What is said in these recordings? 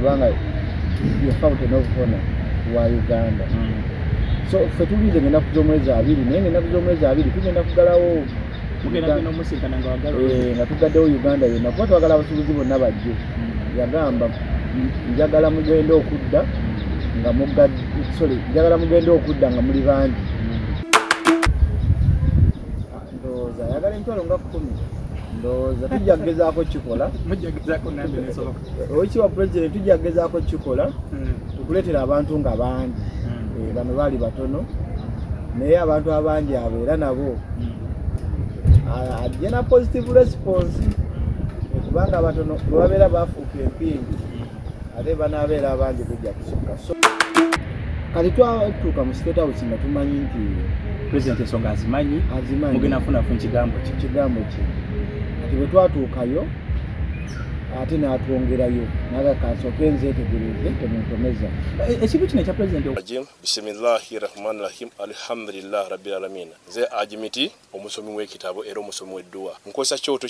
kubanga ye fountain of honor wa Uganda. So ffe tulize ng'ennaku z'omwezi abiri naye ng'ennaku z'omwezi abiri tugenda kugalawo nga tugaddewo Uganda yonna kuba twagala abasuubuzi bonna bajje. Yagamba njagala mugende okudda nga njagala mugende okudda nga muli bangi. Ndowooza yagala emitwalo nga 10. Ndowooza tujja kugezaako kikola. Oweekitiibwa Pulezidenti tujja kugezaako kikola tukuleetera abantu nga bangi. Bano baali batono naye abantu abangi abo era nabo ajja na positive response kubanga abatono bwe babeera bafuuka empingu ate banaabeera abangi kujja kusukka. So kati twatuuka mu State House nga tumanyi nti President ensonga azimanyi mugenda kufunafu kigambo kye kati bwe twatuukayo ate n'atwongerayo naga kasooke nzeetegereze temuntomeza ekibu kino ekya President Bismillahirrahmanirrahim alhamdulillah rabbil alamin nze Ajimiti omusomi w'ekitabo era omusomi w'edduwa nkozesa ekyoto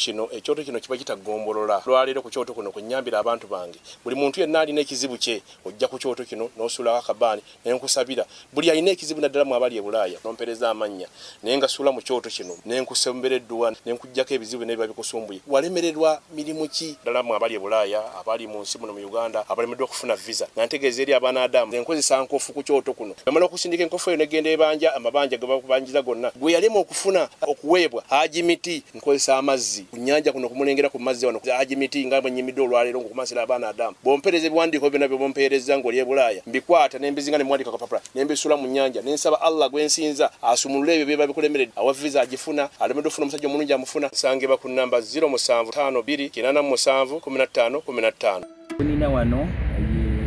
kino kiba kitagombolola lwaleero ku kyoto kuno kunyambira abantu bange buli muntu yenna alina ekizibu kye ojja ku kyoto kino n'osuulako akabaani naye nkusabira buli alina ekizibu naddala mu abali e Bulaaya nompereza amannya naye nga suula mu kyoto kino ne nkusembera edduwa ne nkuggyako ebizibu n'ebiba bikusumbuye walemererwa mirimu ki ddala mu abali e Bulaaya abali mu nsi muno mu Uganda abalemeddwa okufuna visa nga ntegeeza eri abaana Adamu nkozesa nkofu ku kyoto kuno bamala okusindika enkofu eyo negenda ebanja amabanja ge bakubanjiza gonna gwe yalema okufuna okuweebwa Ajimiti nkozesa amazzi ku nnyanja kuno kumulengera ku mazzi wano Ajimiti nga bwenyimidde olwaleero ngokumasira abaana Adamu bompereza ebiwandiiko byonna bye bompereza ng'oli e Bulaaya mbikwata nembizinga ne mwandika kapapula nembisula mu nnyanja nensaba Allah gwensinza asumulule ebyo byeba bikulemeredde awa visa agifuna alemeddwa okufuna omusajja omulungi amufuna sangeba ku namba 0752 nina wano ye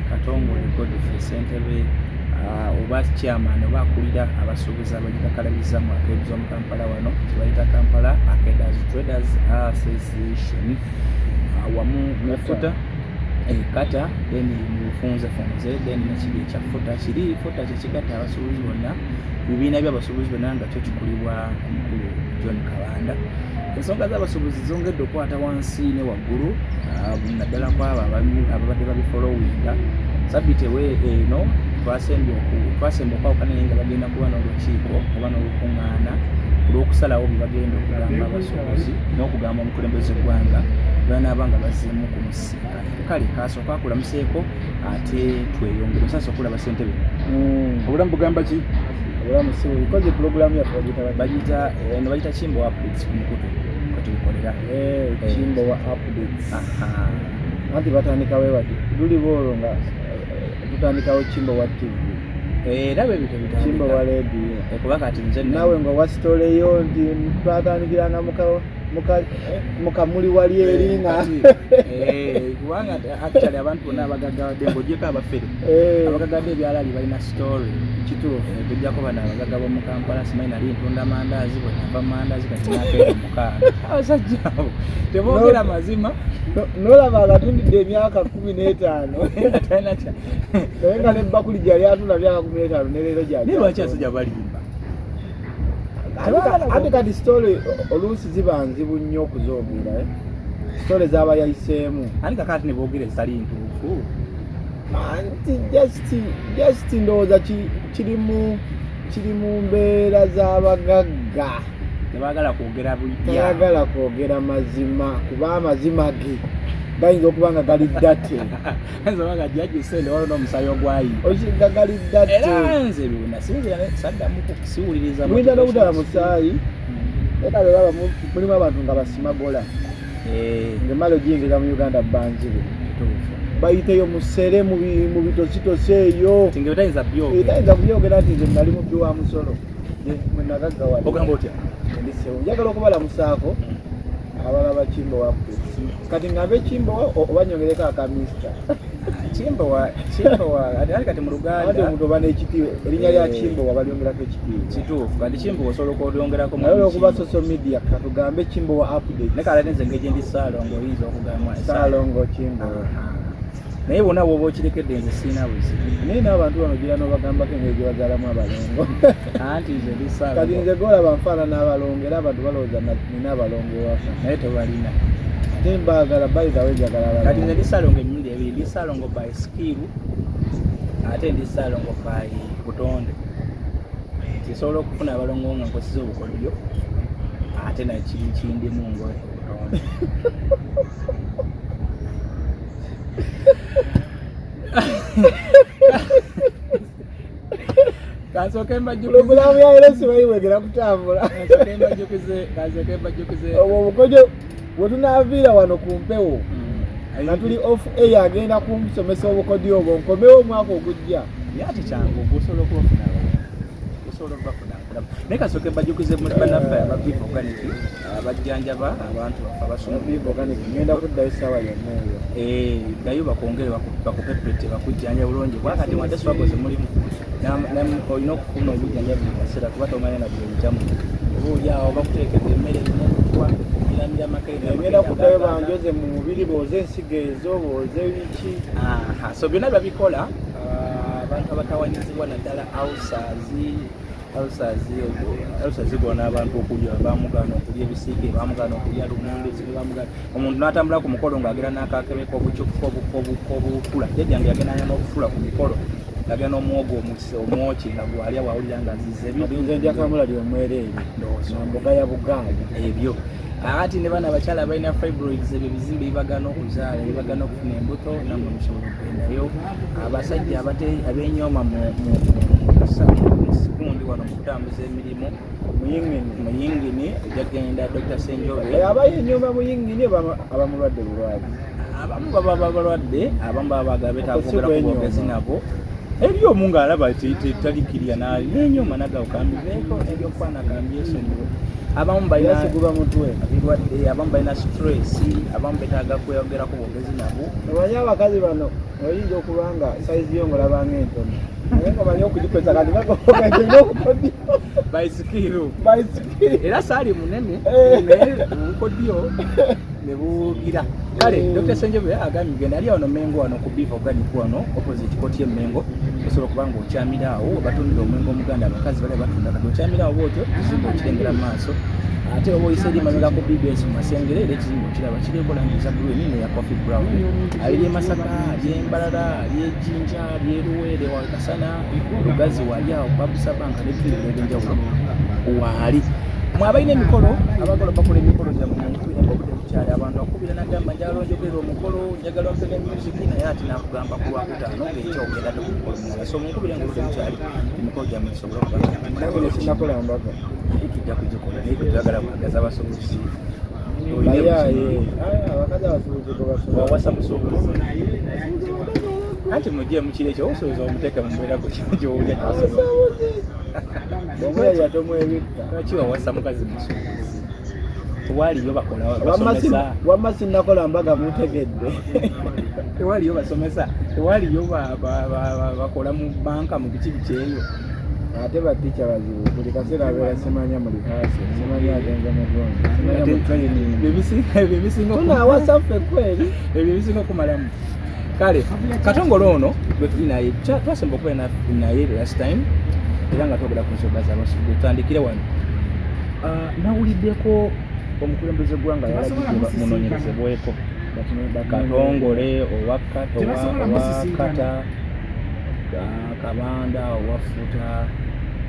Katongole Godfrey Ssentebe oba chairman oba akulira abasuubuzi abagikakalabiza mu akedi z'omu Kampala wano kibayita Kampala Akedi Traders Association wamu nefuta kata then mufunze then nekiri ekya futa kyekigatta abasuubuzi bonna bibiina by'abasuubuzi bonna nga kyo kikulibwa omukulu John Kabanda. Ensonga z'abasuubuzi zongedde okwata wansi ne waggulu naddala kwabo ababadde babifolowinga sabbiiti eno twasemba okwawukana naye nga bagenda kuba n'olukiiko oba n'olukuŋŋaana olw'okusalawo bye bagenda okugamba abasuubuzi n'okugamba omukulembeze gwanga banaaba nga bazzeemu ku musinkana. Kale kasooka akulamuseeko ate tweyongere nsasa okulaba Ssentebe obulamu bugamba ki? obulamu si bikoze pulogulaamu yaffe bagita Chimbo Updates ku mukutu kwetubikolera Chimbo Updates anti batandikawo bati luli boolo nga tutandikawo Chimbo wa TV era bwe bitandika Chimbo wa radio kuba kati nze nawe nga wasitoleyo nti twatandikiranga mukamuli wali eringa kubanga actually abantu bonna abagagadde ng'ogyeko abafere abagagadde ebyalaali balina story kituufu tujjako bano abagaga b'omu Kampala simanyi nali ntunda mandaazi bwe nava mu mandaazi kati nakeera mukaaga abasajja abo teboogera mazima n'olaba agatundidde emyaka 15 talina kya naye nga nebbakuli gyali atunda myaka 15 ne leero gyali naye lwaki abasajja balimba ate kati story oluusi ziba nzibu nnyo okuzoogera story z'aba yayiseemu ani kakati ne boogera ezitali ntuufu anti just ndowooza kiri mu mbeera z'abagagga tebagala kwogera mazima kuba amazima ge gayinza okuba nga gali ddate ensonga gyagise waliwo n'omusayi ogwayi okiga gali ddate era nze nasinzira saddamu kusiwuliriza muyinza n'obutala musaayi ekale baba mulimu abantu nga basimagola ngemala ogiyingiza mu Uganda banzibu bayiteyo musere mu bitositose eyo tayinza kubyogera nti nze nali mubbi wa musolo mwenagaggawa ogamba otya njagala okubalamusaako abalaba Chimbo wa kati ngambe Chimbo oba nyongereko akamista Chimbo wa ali kati mu Luganda ate omuntu oba n'ekitiibwa erinnya lya Chimbo wa balyongerako ekitiibwa kituufu kati Chimbo osobola okwongerako naye okuba social media katugambe Chimbo wa update ne kala nenze ngeje ndi Salongo oyinza okugamba Salongo Chimbo naye bonna bwoba okirekedde nze siina buzibu naye n'abantu bano gira n'obagambako engeri gye bazaalamu abalongo anti nze ndi Salongo kati nze golaba nfaanana abalongo era abantu balowooza nina abalongo ewaka naye tebalina ate mbaagala bayitawo enjagala abalongo kati nze ndi Salongo emirundi ebiri ndi Salongo by skill ate ndi Salongo by butonde kisobola okufuna abalongo nga nkozesa obukodyo ate nakiri kindi mungo obutonde Kasoke mbajukize programu ya LS bayiwegera kutambula. Kasoke mbajukize obukodyo bwetunaviira wano ku mpewo nga tuli off air agenda kumusomesa obukodyo obwo nkomewo omwaka ogujja yati kyangu gusobola okufuna naye kasooke bajukize muri banaffe ababiifu organic abajjanjaba abantu abasoma ababiifu organic ngenda kuddayo essaawa yonna eyo gayo bakongere bakupepete bakujjanja bulungi bwakati wadde swagoze mulimu olina okufuna obujjanjabi buli kaseera kuba tomanya na buli bitamu obaolyawo bakuteekeza emmere erinakutwa iramira makerere ngenda kuddayo banjoze mu mubiri booze ensigo ezo booze biki so byonna babikola abantu abatawanyizibwa naddala ulcers zigona abantu okulya bamugana okulya ebisiike bamugana okulya lumonde zibamugana omuntu n'atambula ku mukolo ng'agera n'akakebe k'obukula jjajjange yagendanya n'obufula ku mikolo agenda n'omwogo omwoki nga gwalya wawulira nga azizze nze njakamula lyomwereere mboga ya bugaali ebyo ati ne bana abakyala balina fibroids ebyo bizimbe bibagana okuzaala bibagana okufuna embuto namwe musobola okugendayo abasajja abenyooma musikundi wano mu kutambuza emirimu muyingini ojagenda Dr. Senjobe abayenyooma muyingini abamulwadde bulwadde abamu baba balwadde abamu baba bagala betaakwogera ku bwogezi nabo eri omu ng'alaba talikirya nenyooma nagawukambiveeko ebyokwana kambyesonyiwe abamu balina birwadde abamu balina stress abamu betaaga kweyogera ku bwogezi nabo omanyi abakazi bano oyinza okuba nga sayizi yo ngolabanga entono naye nga omanyi okugikweza kati ngaobukodyo baisikiro era saali munene obukodyo ne bugira kale Dr. Senjobe agambye genda ali wano Mengo wano ku Beef Organic wano opposite koti Mengo osobola okuba nga okyamirawo batundira omwengo omuganda abakazi bali batunda kati okyamirawo bwotyo ekizimbe okirengera mu maaso ate oba oyise eri mamega ku BBS mu Masengere era ekizimbe okiraba kiriko langi za blue nino ya coffee brown ali Masaka ly'Embalala ly'Ejjinja ly'Eruwere Wakasana Lugazi wali awo Babusa Bank n'ebitundiro eby'enjawulo waali mwabalina emikolo abakola bakola emikolo gyammwe kyali abantu akubira nagamba njagala onjogerera omukolo njagala mpega music naye ati nakugamba ku lwakutaano ng'ekyogenda tekukolo mulala so munkubire ngaoludde mukyali emikolo gyammwe kisobola okubasinnakola mbaga tujja kugikola naye tetwagala kwagaza abasobozi abakazi abasobozi wawasa musobozi anti mujje mukiro ekyo osoboza omuteeka mumbeera ku kino gyowulya omweri atomwebikka lwaki wawasa mukazi musobozi tewaliyo bakola wamma sinnakola mbaga mutegedde tewaliyo basomesa tewaliyo bakola mu banka mu biki bikyeyo ate batica bazibu buli kaseera abeera simanya muli hasi simanya agenza mugongo simanya mutraining tunawasaffe kweri ebyo bisinga okumalamu kale Katongole ono gwe tuli naye twasemba okuba naye last time era nga twogera ku nsonga z'abasugu tutandikire wano nawuliddeko omukulembeze gwanga yalagidde munonyerezebweko Katongole owakata Kabanda owafuta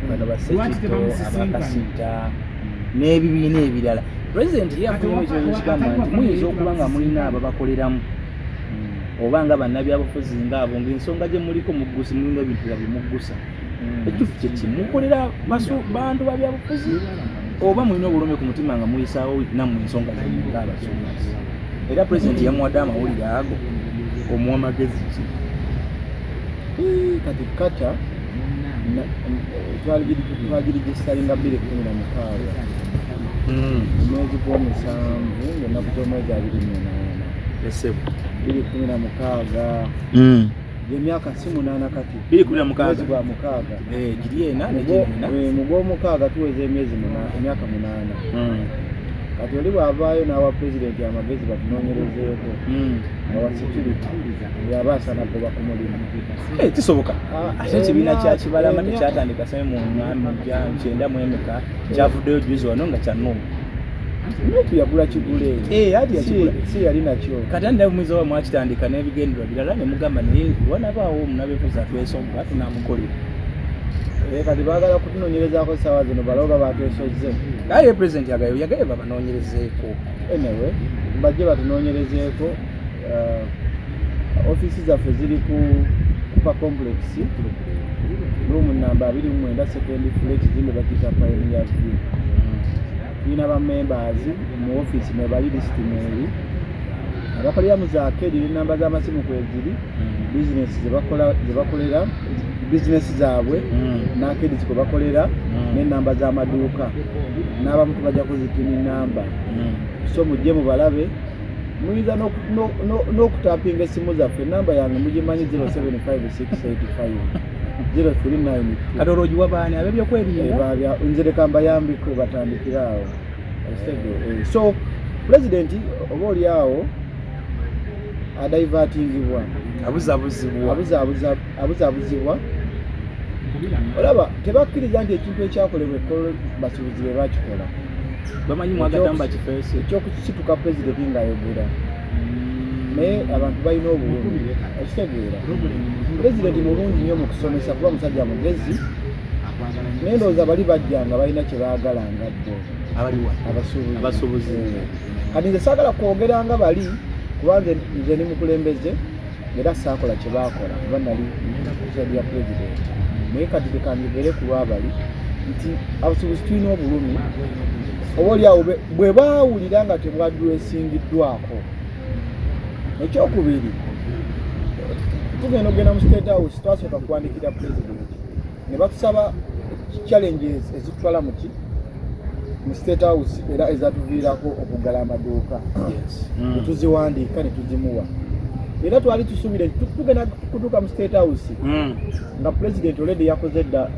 bano basekito abakasiita n'ebibiina ebirala pulezidenti yafunye ekyo ekigamba nti muyinza okuba nga mulina ababakoleramu oba nga bannabyabufuzi ngaabo ng'ensonga gye muliko muggusi mulina ebintu byabimuggusa ekituufu kye kimukolera bantu babyabufuzi oba mulina obulumi ku mutima nga muyisaawo nammwe ensonga zammwe ng'abasomozi era pulezidenti yamuwadde amawulire ago omuwa magezi ki kati kata twagirigisalinga 2016 mwezi gw'omusanvu ng'ennaku z'omwezi 28 esebo 2016 emyaka si 8 kati 2016 gwa mukaaga giri ena mu gw'omukaaga tuweza emyaka 8 kati oli bw'avaayo n'awa pulezidenti amagezi batunoonyerezeeko awa security yaba asana kuba ku mulimu kisoboka ate ekibiina kyakibalama tekyatandika same mu 9 kyavuddeyo juzi wano nga kyanuuma Nuupu yagula kigule. Ati yakigula. Si yali nakyo. Kati anda mwizo wa mwakitandika n'ebigendera birala ne mugamba naye wanabaawo omunabeefuza twesomba tunaamukolera. Kati baagala kutunoonyerezaako ssaawa zino balooba batwesozze. Aye pulezidenti yagaye babanoonyerezeeko. Anyway, bajje batunoonyerezeeko. Ofiisi zaffe ziri ku Kupa Complex, room number 29 second floor, zimbe bakita Pioneer View. Tulina ba members mu office ne bali list meri. Abakolera mu zaakedi ne namba z'amasimu kweziri, business zebakolera, business zaabwe, n'akedi ziko bakolera, ne namba z'amaduuka. N'abamu tubajja kuzipini namba. So mujje mu balabe. Muyinza n'okutapinga essimu zaffe namba yange mugimanyi 075685 039. Kati olwogiwa baani ab'ebyokwerinda nze leka mbayambiko batandikira awo. So pulezidenti oba oli awo adaivatingibwa abuzaabuzibwa. Olaba tebakkiriza nti ekintu ekyakolebwa ekkolo basuubuzi be bakikola. Bamanyi mwagatamba kifeesi ekyokusituka pulezidenti ng'ayogera naye abantu balina obulumi okitegeera. Pulezidenti mulungi nnyo mu kusomesa kuba musajja mugezi naye ndowooza bali bajja nga balina kye baagalanga bo abasuubuzi. Kati nze saagala kwogera nga bali kuba nze ni mukulembeze era saakola kye baakola kuba nali kusabya pulezidenti naye kati tekanjogere ku lwabali nti abasuubuzi tulina obulumi oba oliawo bwe baawulira nga tebwadwesingiddwako. Ekyokubiri tugenda okugenda mu State House twasooka kuwandikira pulezidenti ne batusaba challenges ezitutwala mu State House era ezatuviirako okuggala amaduuka. Netuziwandiika ne tuzimuwa era twali tusuubire tugenda kutuuka mu State House nga pulezidenti already yakoze dda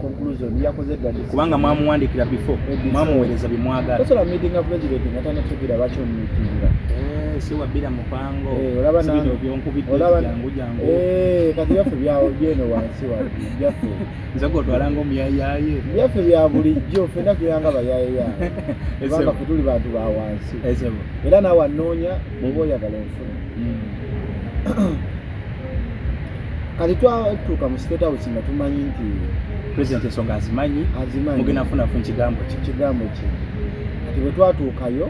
conclusion yakoze dda kubanga mwamuwandikira before mwamuweereza bimwagala. Tosobola meeting nga pulezidenti nga tanategeera lwaki omumiitinga. Si wabbira mupango olaba sibino byonkubidde jangu kati byaffe byeno wansi byaffe nze gotwalanga omuyayaaye byaffe bya bulijjo ffenna tuyanga bayaayeyaye kubanga ffe tuli bantu ba wansi era naawe anoonya bw'oba oyagala enfuna. Kati twatuuka mu State House nga tumanyi nti pulezidenti ensonga azimanyi mugenda funafu kigambo kye. Kati bwe twatuukayo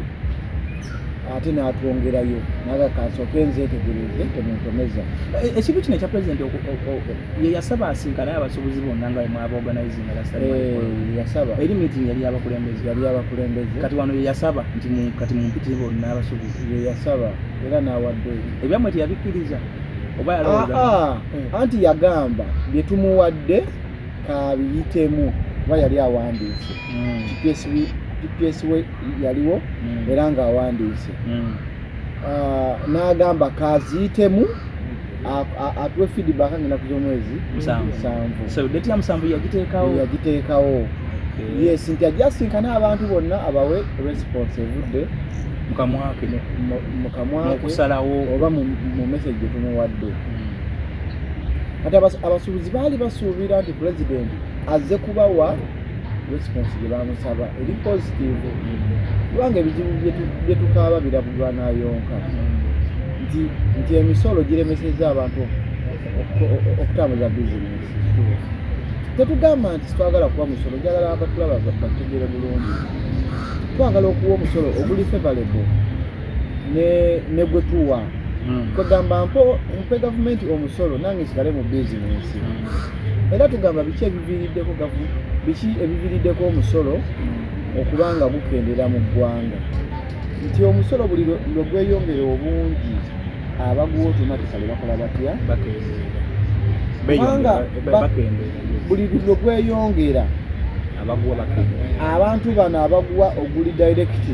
ate n'atwongerayo naga kansooke nzeetegereze temuntomeza. Ekintu kino ekya pulezidenti ye yasaba asinkana abasuubuzi bonna nga mwaba organizinga yasaba eri meeting yali abakulembeze kati wano ye yasaba nti kati mumpitire bonna abasuubuzi ye yasaba era n'awadde ebyamwe teyabikkiriza oba yalowooza anti yagamba bye tumuwadde kabiyitemu oba yali awandiise GPS we yaliwo era ng'awandiise n'agamba kaziyitemu atuwe feedback ng'enaku z'omwezi 7. So date ya 7 yagiteekawo. Yes, nti ajasinkana abantu bonna abawe response evudde mukamwake okusalawo oba mu message gye tumuwadde. Kati abasuubuzi baali basuubira nti pulezidenti azze kubawa response gye bamusaba eri positive kubanga ebizibu bye tukaaba birabulwa n'ayonka nti emisolo giremeseza abantu okutambuza bizinesi. Tetugamba nti twagala kuwa musolo njagala abatulaba bategeere bulungi. Twagala okuwa omusolo oguli favorable ne gwe tuwa kugamba mpe gavumenti omusolo nange nsigale mu bizinesi era tugamba biki ebiviiriddeko omusolo okubanga gukendera mu ggwanga nti omusolo buli lwe gweyongera obungi abaguwa automatically bakola batya kubanga buli lwe gweyongera abantu bano abaguwa oguli direct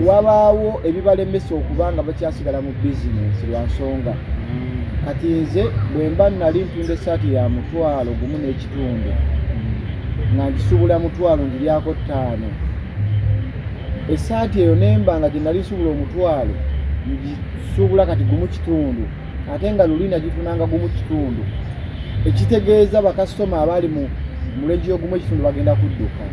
wabaawo ebibalemesa okubanga bakyasigala mu bizinesi lwa nsonga kati nze bwe mba nali ntunda essaati ya $1.5 nga ngisuubula $1 5 essaati eyo nemba nga gye nali suubula $1 ngisuubula kati $1.5 ate nga luli nagitunanga $1.5 ekitegeeza bakasitoma abali mu mulegiyo $1.5 bagenda kudduka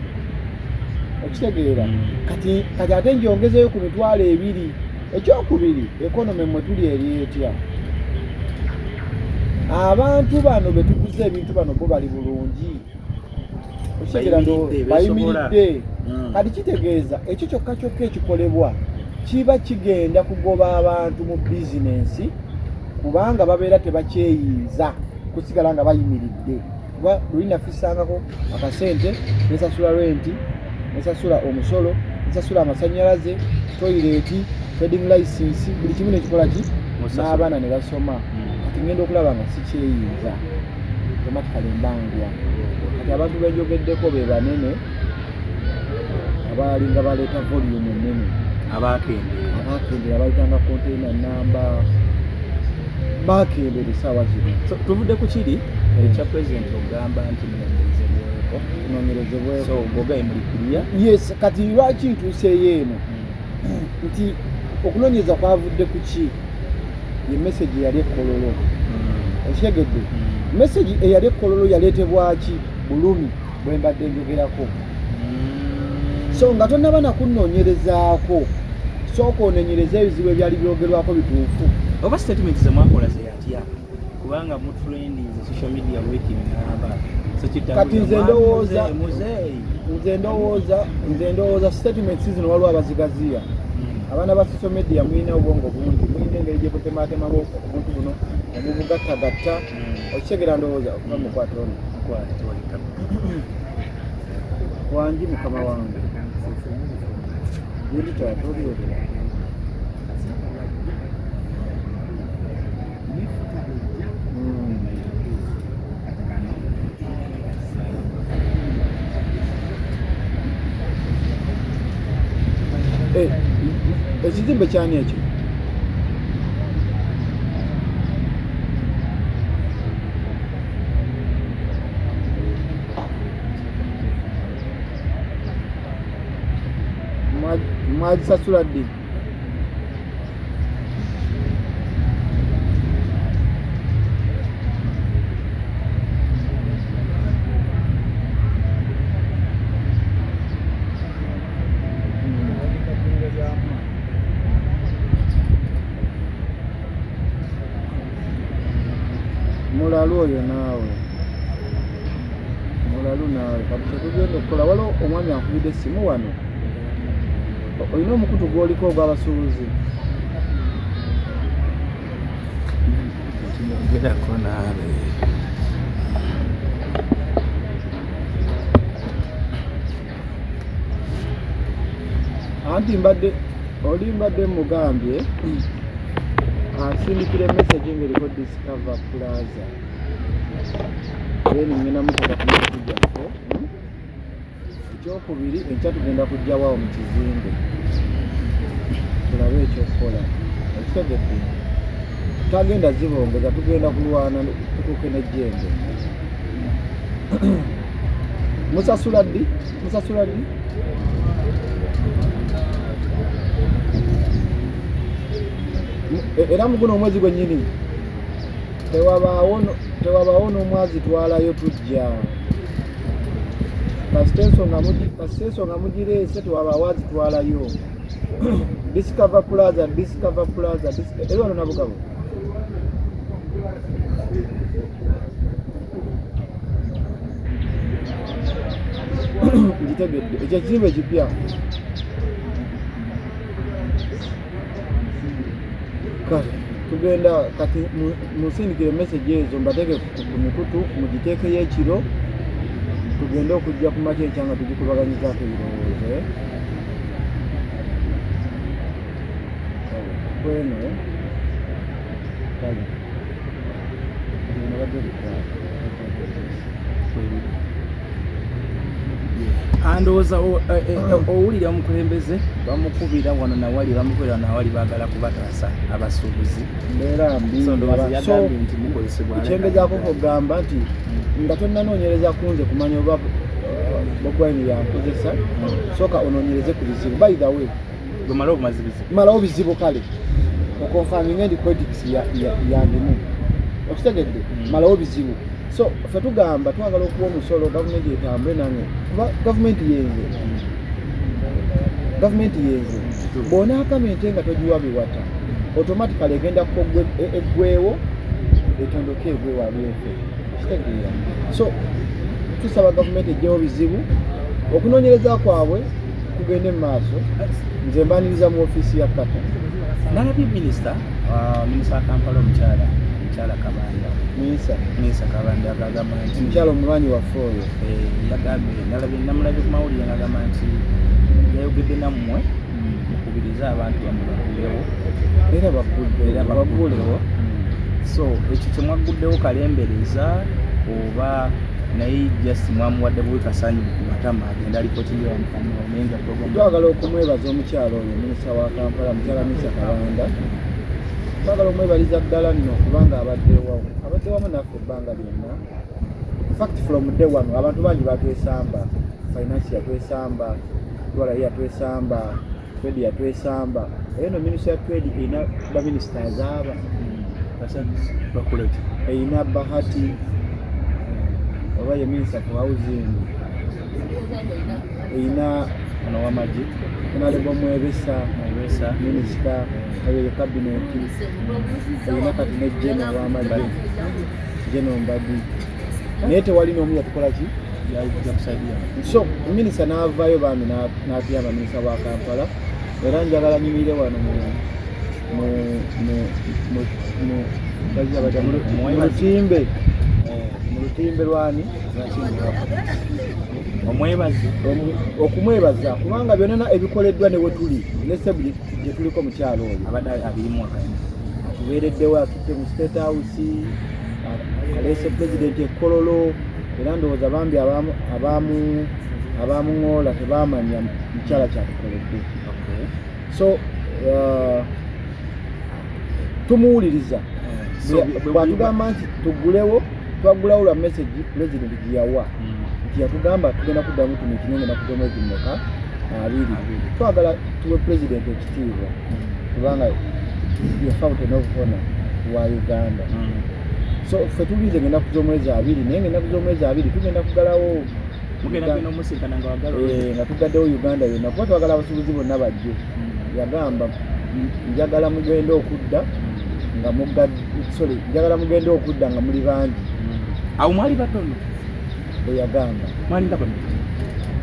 okitegeera kati ate njongezeyo ku mitwalo 2 ekyokubiri economy mwe tuli eri etya abantu bano betuguze ebintu bano bo bali bulungi okitegeera ndo bayimiridde kati kitegeeza ekyo kyokka ekikolebwa kiba kigenda kugoba abantu mu bizinensi kubanga babeera tebakyeyinza kusigala nga bayimiridde kuba lulinafisangako akasente nesasula renti nesasula omusolo nesasula amasanyalaze toileti trading license buli kimu nekikola ki n'abaana ne basoma kati ngenda okulaba nga sikyeyinza automatically mbangwa kati abantu benjogeddeko be banene abalinga baleeta volume ennene abakendera bayitanga container namba bakendera essaawa zino tuvudde ku kiri ekya president ogamba nti kunoonyerezebweko so gogaye mulikiriya yes kati lwaki ntuuseeyo eno nti okunoonyereza kwavudde ku ki ye message eyali ekkololo okitegedde message eyali ekkololo yaleetebwaki bulumi bwe mbadde njogerako so nga tonnaba nakunoonyerezaako sooka onenyereza ebizibu ebyali byogerwako bituufu oba statement zemwakola zeyatya kubanga mu trending social media working namba kati nze ndowooza statements zino waliwo abazigaziya abaana ba social media mwina obwongo bungi mwina engeri gye butematemamu obuntu buno omubugattagatta okitegera ndowooza okuba mukwatona wangi mukama wange yenditayatoliyolera ekizimbe kyani ekyo mwagisasula ddi mulalu oyo naawe mulalu naawe kati kyetugenda okukola waliwo omwami akubidde essimu wano olina omukutu gw'oliko ogw'abasuubuzi gerako naawe anti mbadde mugambye asindikira message ng'eriko Discover Plaza then ngenda mukola ku message gyaffe ekyokubiri enkya tugenda kujjawawo mu kizimbe tulabe ekyokukola ekitegedde tagenda zibongeza tugenda kulwana tutuuke n'ejjembe musasula ddi era mu guno omwezi gwennyini tewabaawo n'omwazi twalayo tujja kasiteeso nga mugireese tewabaawo azitwalayo Discover Plaza eri wano nabugabo ngitegedde ekyo ekizimbe ekipya kale tugenda kati musindikire message ezo mbateeke ku mikutu mugiteekeyo ekiro tugende okujja ku makyenkya nga tugikubaganyizaako ebirowoozo kweno kale andowooza owulira omukulembeze bamukubira wano nawali bamukubira nawali baagala kubataasa abasuubuzi mbeera mbi ekyengezaako kugamba nti nga tonnanoonyereza kunze kumanya oba bogwaini yankozesa sooka onoonyereze ku bizibu by the way malawo bizibu kale okonfaminga endi credits yandimu okitegedde malawo bizibu so ffe tugamba twagala okuwa omusolo gavumenti etambule nange kuba gavumenti yenze gavumenti yenze bw'onaakamenti nga togiwa biwata automatically egenda eggwewo etondoke egwewo abyefe kitegeera so tusaba gavumenti ejjewo bizibu okunoonyereza kwabwe kugende mu maaso nze mbaniriza mu ofiisi ya kata nalabye minisita wa Kampala omukyala Kabanda minisita Kabanda agamba nti omukyala omulwanyi waffe oyo yagambye namulabye ku mawulire ng'agamba nti yayogedde nammwe mukubiriza abantu bamubagulewo era baggulewo so ekyo kyemwaguddewo kalembereza oba naye just mwamuwadde buwi kasanyu ku matama agenda alipotiyo amukanyao naye nga twagala okumwebaza omukyalo oyo minisita wa Kampala mukyala minisita Kabanda twagala omwebaliza ddala nno kubanga abadde wamu naffe ebbanga lyonna fact from day one abantu bangi batwesamba finance yatwesamba twala yatwesamba trade yatwesamba era no minisita ya trade erina baminisita azaaba erina Bahati oba ye minisita for housing erina wamagi Honorable Mwebesa minisita oyo kabineti erina kati ne General wamagi General Mbadi naye tewali n'omu yatukola ki so minisita n'avaayo bambi n'atuyamba minisita wa Kampala era njagala nyimire wano mu lutimbe lwani okumwebaza kubanga byonna ebikoleddwa ne wetuli nesebu gye tuliko mukyalo oyo atubeereddewo atutte mu State House aleese pulezidenti ekkololo era ndowooza bambi abamuŋoola tebamanya mukyala kyatukoledde so tumuwuliriza bwatugamba nti tugulewo twagulawo lwa message pulezidenti gye yawa nti yatugamba tugenda kuddamu tumiitingi ennaku z'omwezi mmeka 2 twagala tuwe pulezidenti ekitiibwa kubanga ye fountain of honor wa Uganda so ffe tubize ennaku z'omwezi 2 naye ennaku z'omwezi 2 tugenda kugalawo nga tugaddewo Uganda yonna kuba twagala abasuubuzi bonna bajje yagamba njagala mugende okudda nga muli bangi awo mwali batono bwe yagamba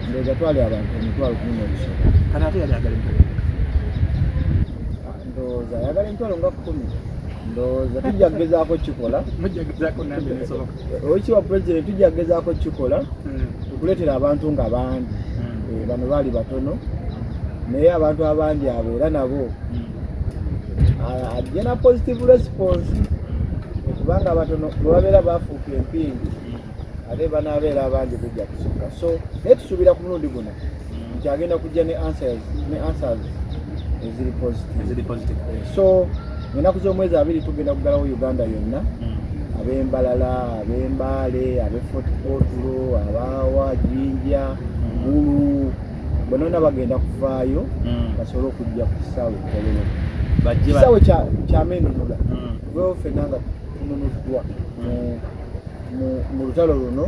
ndowooza twali abantu emitwalo 10 kati ate yali agala emitwalo ndowooza yagala emitwalo nga 10 ndowooza tujja kugezaako kikola owekiwa pulezidenti tujja kugezaako kikola tukuleetera abantu nga bangi bano baali batono naye abantu abangi abo era nabo ajja na positive response kubanga abatono bwe babeera bafuuka empindi ate banaabeera abangi kujja kusukka so naye tusuubira ku mulundi guno nti agenda kujja ne answers eziri positive so ennaku z'omwezi 2 tugenda kugalawo Uganda yonna ab'Embalala ab'Embale ab'Fort Portal abaawa Jinja Ngulu bonna bagenda kuvaayo basobole okujja ku kisaawe ekkololo kisaawe kyamenunula gwewo ffenna nga tununuddwa mu lutalo luno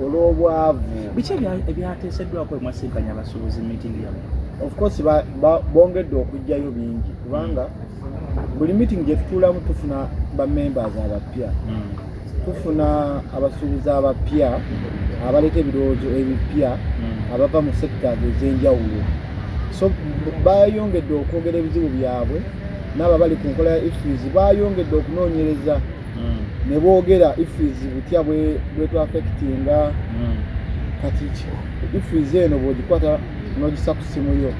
olw'obwavu biki ebyateeseddwako emwasinkanya abasuubuzi meeting yammwe of course bongedde okujjayo bingi kubanga buli meeting gye tutuulamu tufuna bamembers abapya tufuna abasuubuzi abapya abaleeta ebirowoozo ebipya abava mu sectors ez'enjawulo so bayongedde okwogera ebizibu byabwe n'abo bali ku nkola ya IFES bayongedde okunoonyereza ne boogera IFES butya bwetwafekitinga kati IFES eno bw'ogikwata n'ogisa ku ssimu yo